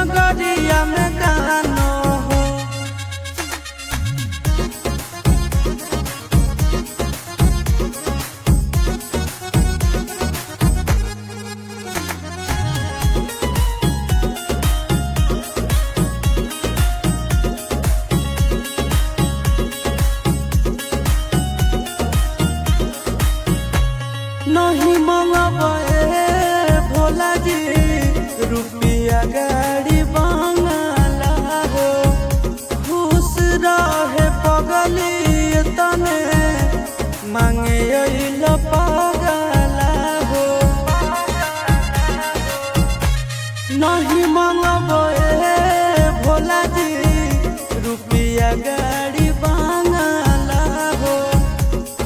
नगरिया में गानो हो। नहीं मंगबे भोला जी रुपया गाड़ी बंगला हो। खुश रहे पगली तने मांगे अइल पगला हो। नहीं मंगबे भोला जी रुपया गाड़ी बंगला हो।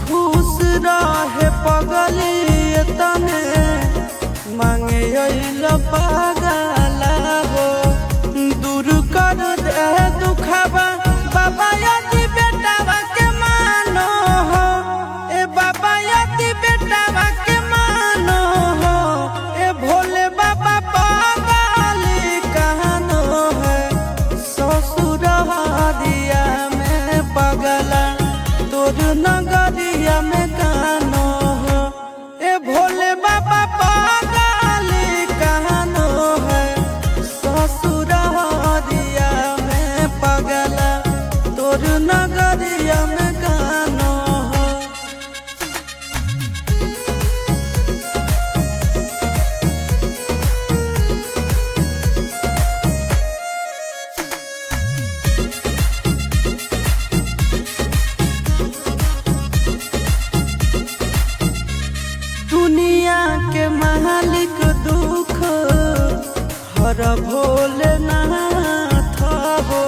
खुश रहे पगली तने मांगे अइल पगला हो। दूर कर दे दुखबा बाबा यदि बेटावा के मानो हो। ए बाबा यदि बेटावा के मानो हो। ए भोले बाबा पगली कहनो है। ससुर हदिया में पगला तोर नगरिया में गानो हो। ए भोले बाबा पगली कहनो है। ससुर हदिया में पगला तोर नगरिया में गानो हो। दुनिया के मालिक दुख हर भोलेनाथ हो।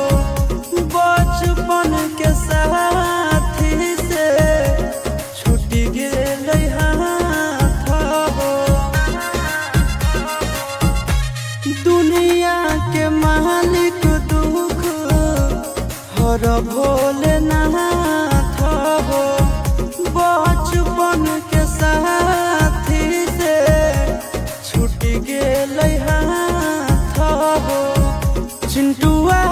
बचपन के साथी से छूट गेल हाथ हो। दुनिया के मालिक दुख हर भोलेनाथ हो। बचपन के साथी से छूट गेल हाथ हो। चिंटुआ